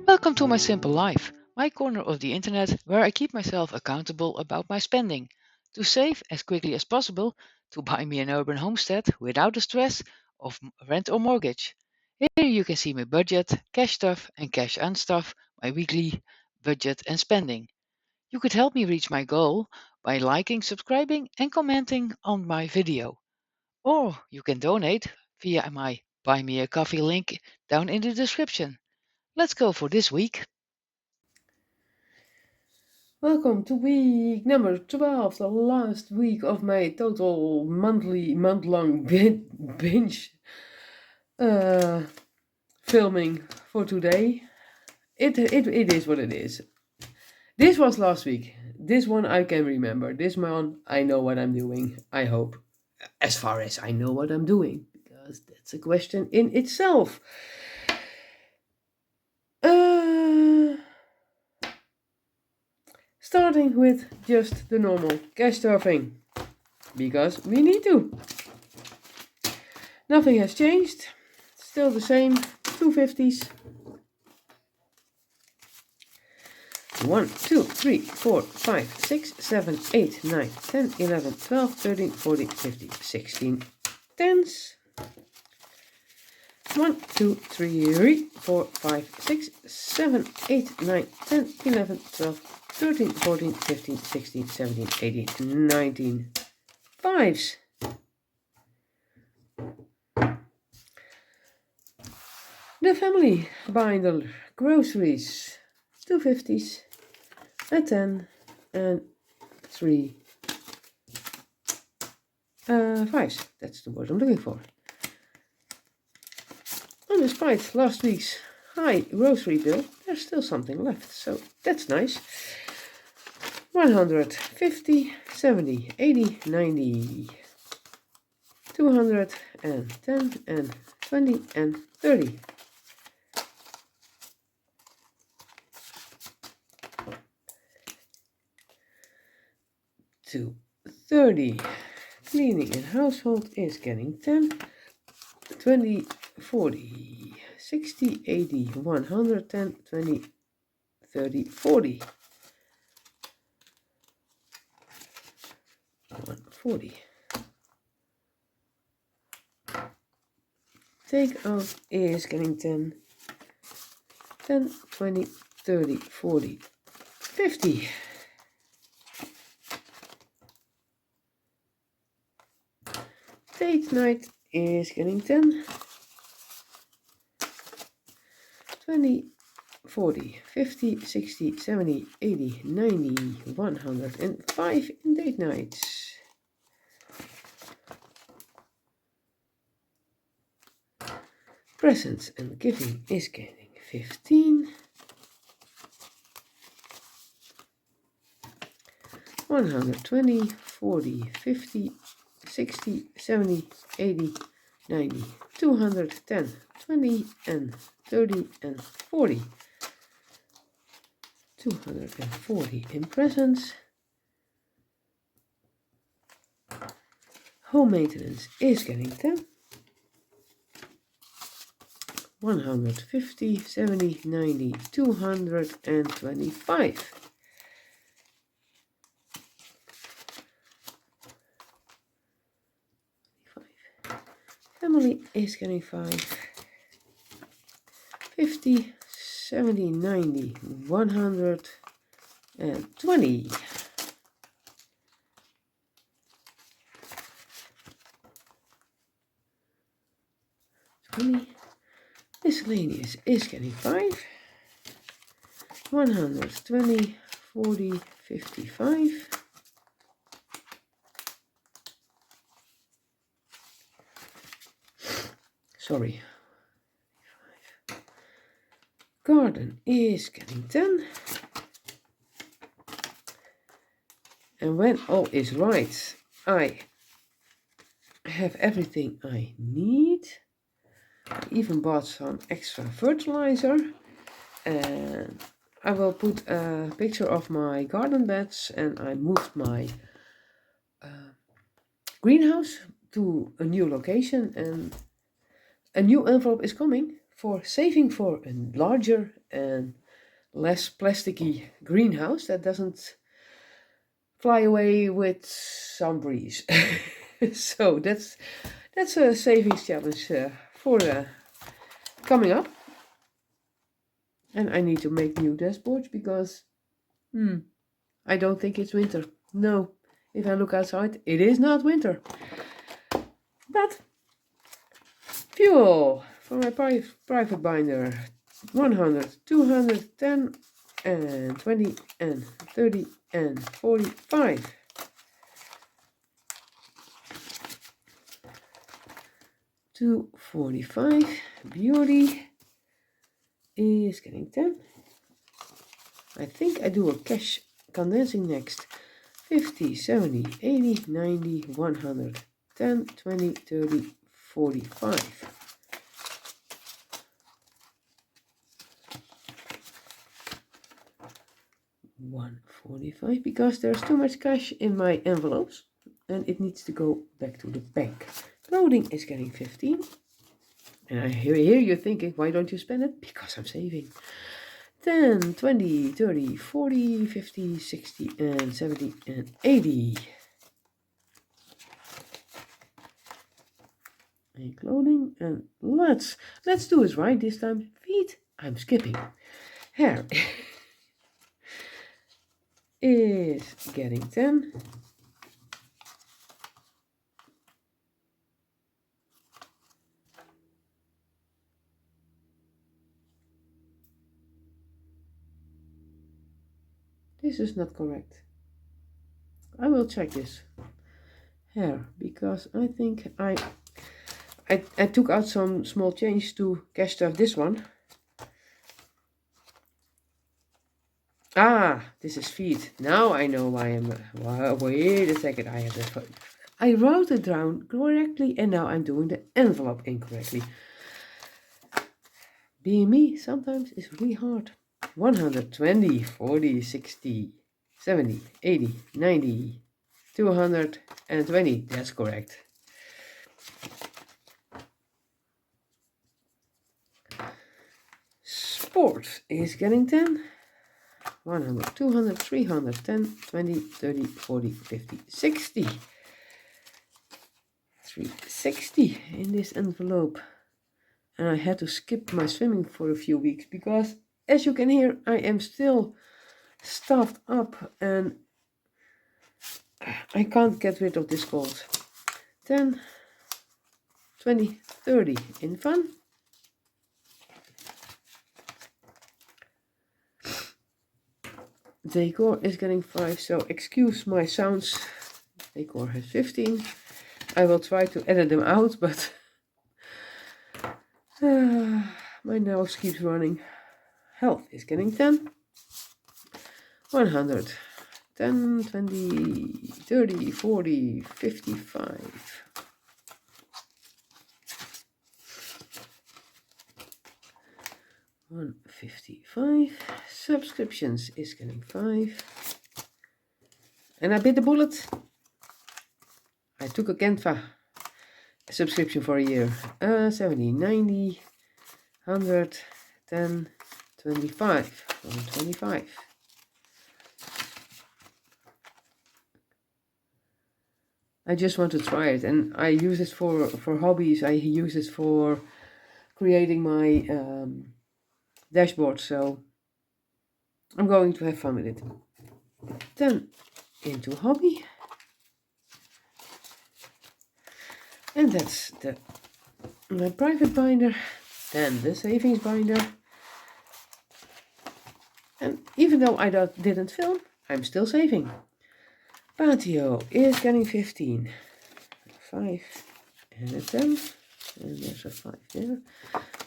Welcome to my simple life, my corner of the internet where I keep myself accountable about my spending, to save as quickly as possible, to buy me an urban homestead without the stress of rent or mortgage. Here you can see my budget, cash stuff and cash unstuff, my weekly budget and spending. You could help me reach my goal by liking, subscribing and commenting on my video. Or you can donate via my Buy Me a Coffee link down in the description. Let's go for this week. Welcome to week number 12, the last week of my total month-long binge uh, filming for today. It is what it is. This was last week. This one I can remember. This one I know what I'm doing, I hope. As far as I know what I'm doing, because that's a question in itself. Starting with just the normal cash stuffing, because we need to. Nothing has changed, still the same, 250s. 1, 2, 3, 4, 5, 6, 7, 8, 9, 10, 11, 12, 13, 14, 15, 16 tens. 1, 2, 3, 4, 5, 6, 7, 8, 9, 10, 11, 12, 13, 14, 15, 16, 17, 18, 19 fives. The family binder, groceries, 250s, a 10 and 3 fives. That's the word I'm looking for. And despite last week's high grocery bill, there's still something left, so that's nice. 150, 70, 80, 90, 210 and 20 and 30. 30. Cleaning and household is getting 10, 20, 40, 60, 80, 110, 20, 30, 40. 140. Takeout is getting 10, 10, 20, 30, 40, 50. Date night is getting 10, 20, 40, 50, 60, 70, 80, 90, 105 in date nights. Presents and giving is getting 15. 120, 40, 50, 60, 70, 80, 90, 210, 20 and 30 and 40. 240 in presents. Home maintenance is getting 10. 150, 70, 90, 225. Family is getting 5. 50, 70, 90, 120. Miscellaneous is getting 5. 120, 40, 55. Sorry. Garden is getting 10. And when all is right, I have everything I need. I even bought some extra fertilizer. And I will put a picture of my garden beds, and I moved my greenhouse to a new location, and a new envelope is coming for saving for a larger and less plasticky greenhouse that doesn't fly away with some breeze. So that's a savings challenge for coming up. And I need to make new dashboards because I don't think it's winter. No, if I look outside, it is not winter. But fuel for my private binder: 100, 200, 10, and 20, and 30, and 45. To 45. Beauty is getting 10. I think I do a cash condensing next. 50, 70, 80, 90, 100, 10, 20, 30, 45. $145 because there's too much cash in my envelopes and it needs to go back to the bank. Clothing is getting 15. And I hear you thinking, why don't you spend it? Because I'm saving. 10, 20, 30, 40, 50, 60, and 70, and 80. And clothing, and let's do it right this time. Feet, I'm skipping. Hair is getting 10. This is not correct. I will check this. Hair, because I think I took out some small change to cash stuff this one. Ah, this is feet. Now I know why I'm... wait a second, I have the... I wrote it down correctly and now I'm doing the envelope incorrectly. Being me sometimes is really hard. 120, 40, 60, 70, 80, 90, 220. That's correct. Sport is getting 10. 100, 200, 300, 10, 20, 30, 40, 50, 60. 360 in this envelope. And I had to skip my swimming for a few weeks because, as you can hear, I am still stuffed up and I can't get rid of this cold. 10, 20, 30 in fun. Decor is getting 5, so excuse my sounds. Decor has 15. I will try to edit them out, but my nose keeps running. Health is getting 10. 100, 10, 20, 30, 40, 55. $155. Subscriptions is getting 5. And I bit the bullet. I took a Canva subscription for a year. 70, 90, 100, 10, 25. 125. I just want to try it, and I use it for hobbies. I use it for creating my dashboard, so I'm going to have fun with it. Then into hobby, and that's my private binder. Then the savings binder, and even though I didn't film, I'm still saving. Patio is getting 15. 5 and a 10, and there's a 5 there.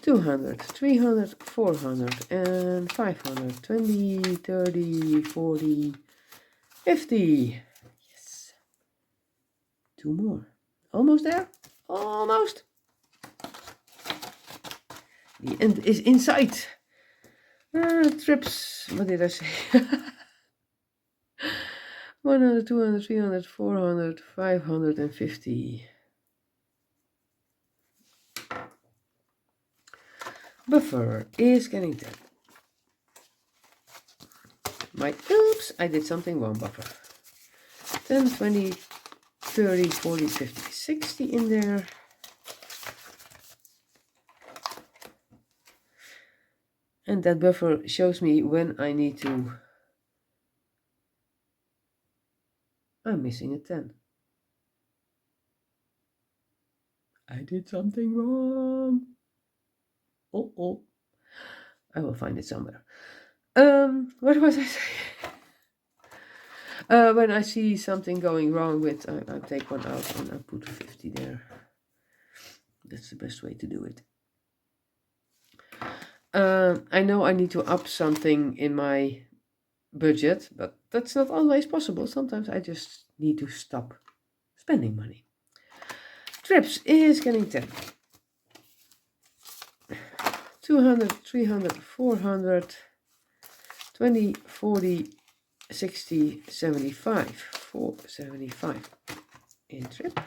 200, 300, 400, and 500, 20, 30, 40, 50. Yes. 2 more. Almost there. Almost. The end is in sight. Trips. What did I say? 100, 200, 300, 400, 550. Buffer is getting 10. oops, I did something wrong buffer. 10, 20, 30, 40, 50, 60 in there. And that buffer shows me when I need to. I'm missing a 10. I did something wrong. Oh. I will find it somewhere. What was I saying? When I see something going wrong with, I take one out and I put 50 there. That's the best way to do it. I know I need to up something in my budget, but that's not always possible. Sometimes I just need to stop spending money. Trips is getting 10. 200, 300, 400, 20, 40, 60, 75. 475 in trip.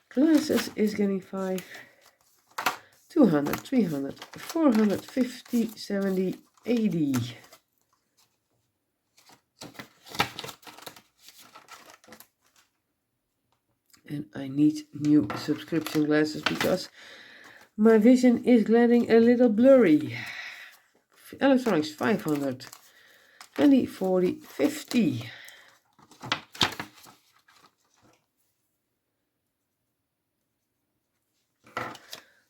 Glasses is getting 5. 200, 300, 450, 70, 80. And I need new subscription glasses because my vision is getting a little blurry. Electronics 500, 20, 40, 50.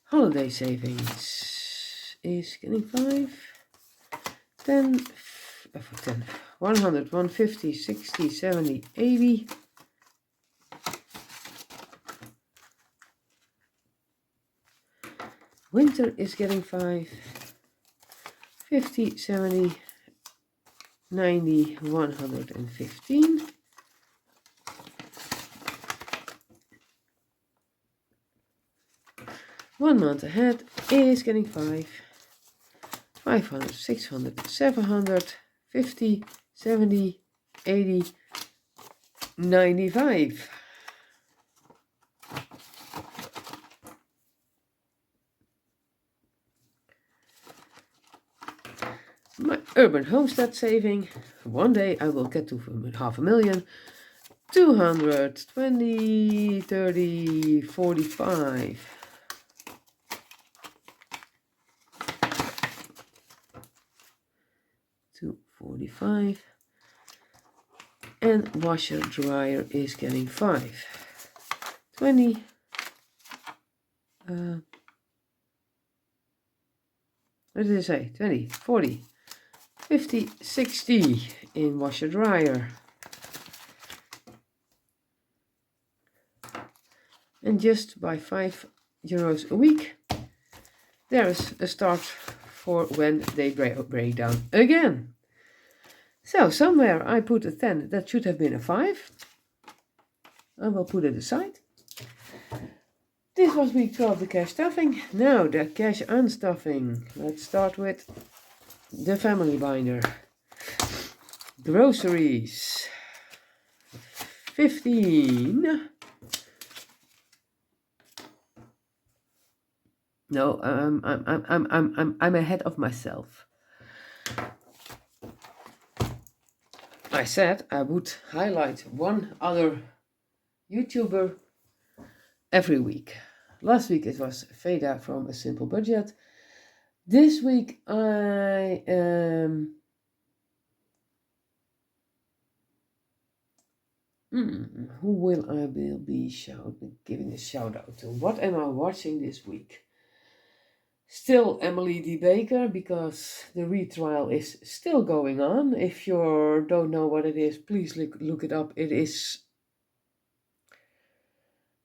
Holiday savings is getting 5, 10, 100, 150, 60, 70, 80. Winter is getting 5, 50, 70, 90, 115. One month ahead is getting 5, 500, 600, 700, 50, 70, 80, 95. My urban homestead saving, one day I will get to 500,000. 200, 20, 30, 45. To 45. And washer dryer is getting 5. 20. What did I say? 20, 40, 50, 60 in washer dryer. And just by €5 a week, there's a start for when they break down again. So somewhere I put a 10 that should have been a 5. I will put it aside. This was week 12, the cash stuffing. Now the cash unstuffing. Let's start with the family binder. Groceries. 15. No, I'm ahead of myself. I said I would highlight one other YouTuber every week. Last week it was Veda from A Simple Budget. This week I am who will I be giving a shout out to? What am I watching this week? Still Emily D. Baker, because the retrial is still going on. If you don't know what it is, please look it up. It is,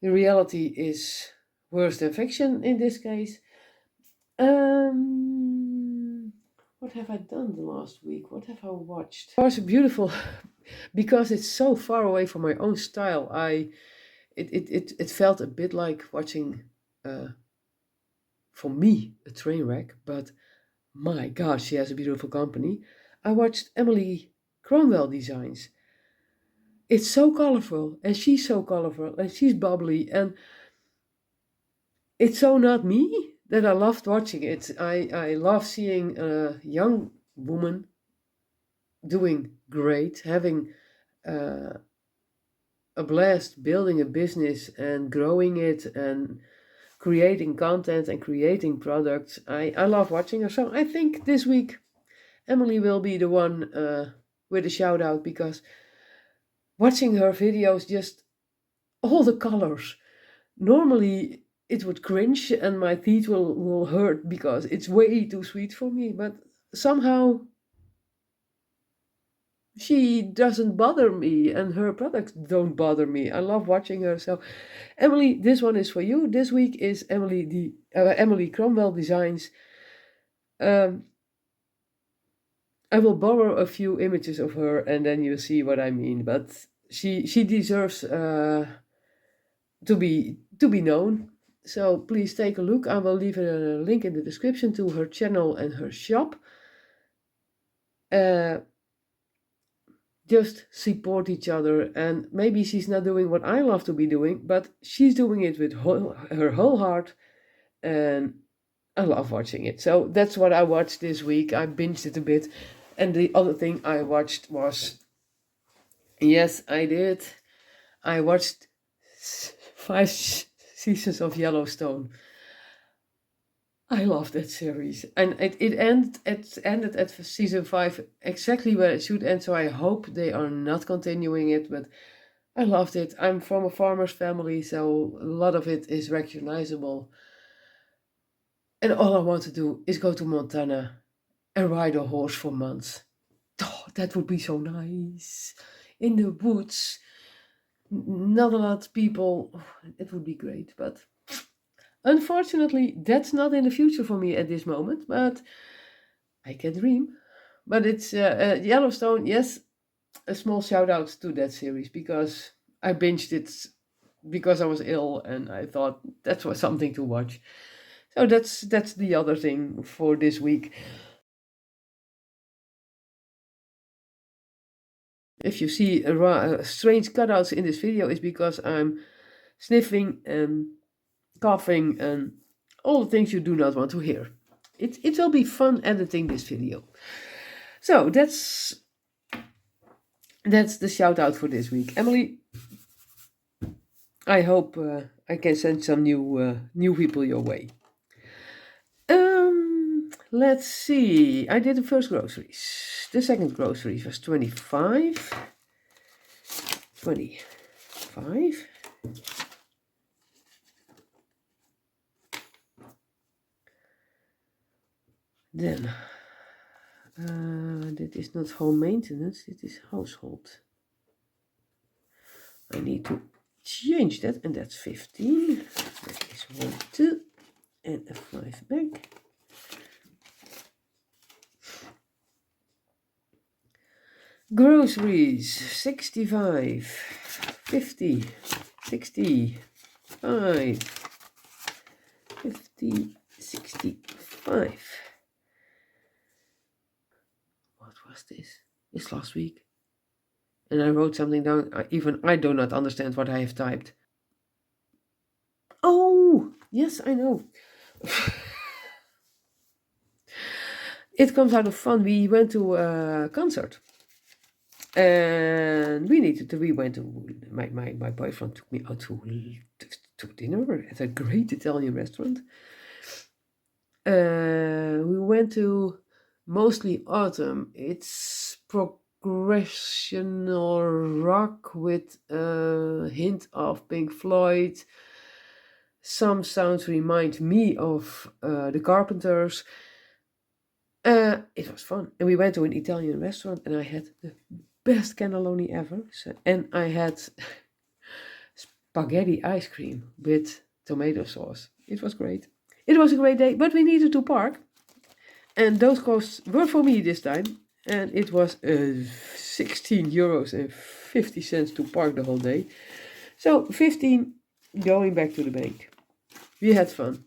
the reality is worse than fiction in this case. What have I done the last week? What have I watched? It was beautiful because it's so far away from my own style. It felt a bit like watching, for me, a train wreck, but my God, she has a beautiful company. I watched Emily Cromwell Designs. It's so colorful, and she's so colorful, and she's bubbly, and it's so not me that I loved watching it. I love seeing a young woman doing great, having uh, a blast building a business and growing it and creating content and creating products. I love watching her. So I think this week Emily will be the one with a shout out, because watching her videos, just all the colors. Normally it would cringe and my teeth will hurt because it's way too sweet for me, but somehow she doesn't bother me and her products don't bother me. I love watching her. So Emily, this one is for you. This week is Emily Cromwell Designs. Um, I will borrow a few images of her and then you'll see what I mean. But she deserves to be known. So please take a look. I will leave a link in the description to her channel and her shop. Just support each other, and maybe she's not doing what I love to be doing, but she's doing it with her whole heart, and I love watching it. So that's what I watched this week. I binged it a bit, and the other thing I watched was, yes, I did. I watched 5 seasons of Yellowstone. I love that series, and it ended at season 5 exactly where it should end. So I hope they are not continuing it, but I loved it. I'm from a farmer's family, so a lot of it is recognizable. And all I want to do is go to Montana and ride a horse for months. Oh, that would be so nice. In the woods, not a lot of people. Oh, it would be great, but unfortunately, that's not in the future for me at this moment. But I can dream. But it's Yellowstone. Yes, a small shout out to that series, because I binged it because I was ill and I thought that was something to watch. So that's the other thing for this week. If you see strange cutouts in this video, is because I'm sniffing and coughing and all the things you do not want to hear. It will be fun editing this video. So that's the shout out for this week. Emily, I hope I can send some new people your way. Let's see. I did the first groceries. The second groceries was 25. 25. Then, dit is not home maintenance, dit is household. I need to change that, and that's 15. That is 1, 2, and a 5 back. Groceries, 65, 50, 65, 50, 65. What was this? It's last week. And I wrote something down. Even I do not understand what I have typed. Oh, yes, I know. It comes out of fun. We went to a concert. And my boyfriend took me out to dinner at a great Italian restaurant. We went to mostly autumn. It's progressional rock with a hint of Pink Floyd. Some sounds remind me of the Carpenters. It was fun. And we went to an Italian restaurant and I had the best cannelloni ever. And I had spaghetti ice cream with tomato sauce. It was great. It was a great day, but we needed to park. And those costs were for me this time. And it was 16 euros and 50 cents to park the whole day. So 15 going back to the bank. We had fun.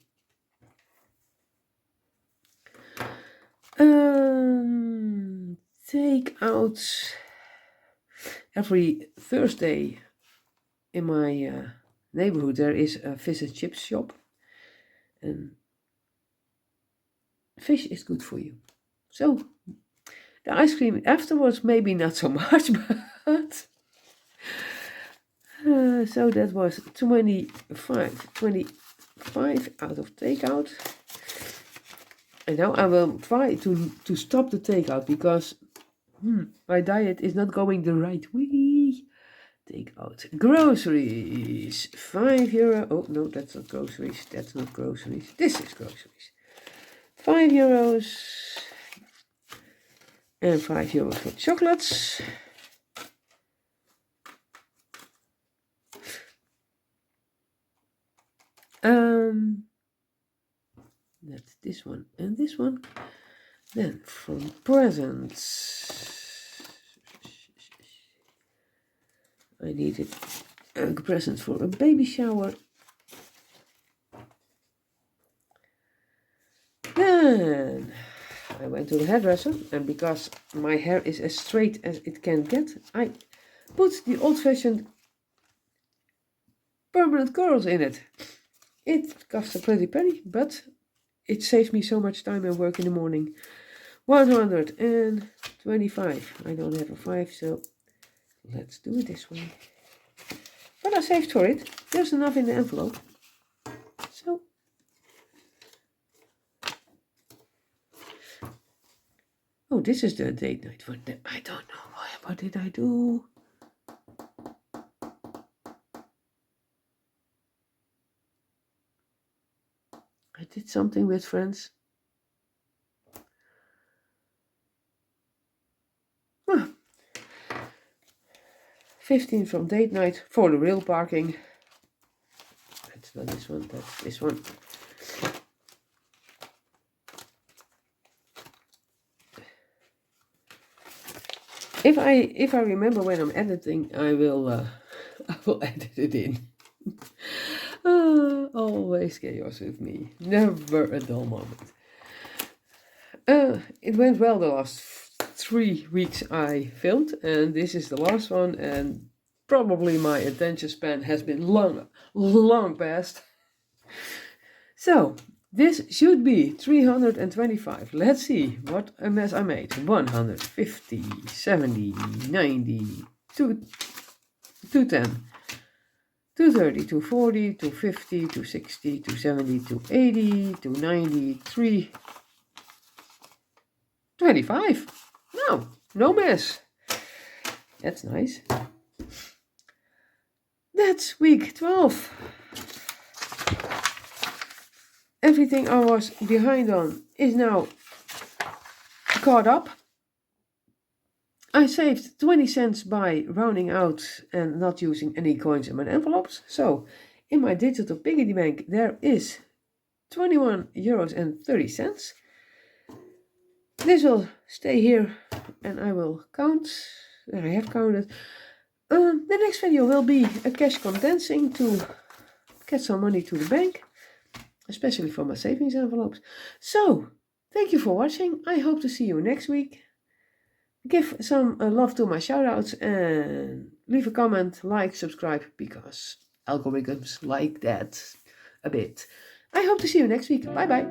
Take out every Thursday in my neighborhood. There is a fish and chips shop, and fish is good for you. So the ice cream afterwards, maybe not so much, but so that was 25 out of takeout. And now I will try to stop the takeout because my diet is not going the right way. Takeout. Groceries. €5. Oh, no, that's not groceries. That's not groceries. This is groceries. €5. And €5 for chocolates. That's this one and this one. Then from presents, I needed a present for a baby shower. Then I went to the hairdresser, and because my hair is as straight as it can get, I put the old-fashioned permanent curls in it. It cost a pretty penny, but it saves me so much time and work in the morning. 125. I don't have a 5, so let's do it this way. But I saved for it. There's enough in the envelope. So. Oh, this is the date night. I don't know. What did I do? I did something with friends. 15 from date night for the real parking. That's not this one, that's this one. If I remember when I'm editing, I will edit it in. Always chaos with me. Never a dull moment. It went well the last 3 weeks I filmed, and this is the last one, and probably my attention span has been long past. So, this should be 325. Let's see what a mess I made. 150, 70, 90, 210, 230, 240, 250, 260, 270, 280, 290, 325. No mess. That's nice. That's week 12. Everything I was behind on is now caught up. I saved 20 cents by rounding out and not using any coins in my envelopes. So in my digital piggy bank there is €21.30. This will stay here and I will count. I have counted. The next video will be a cash condensing to get some money to the bank, especially for my savings envelopes. So, thank you for watching. I hope to see you next week. Give some love to my shoutouts and leave a comment, like, subscribe, because algorithms like that a bit. I hope to see you next week. Bye bye.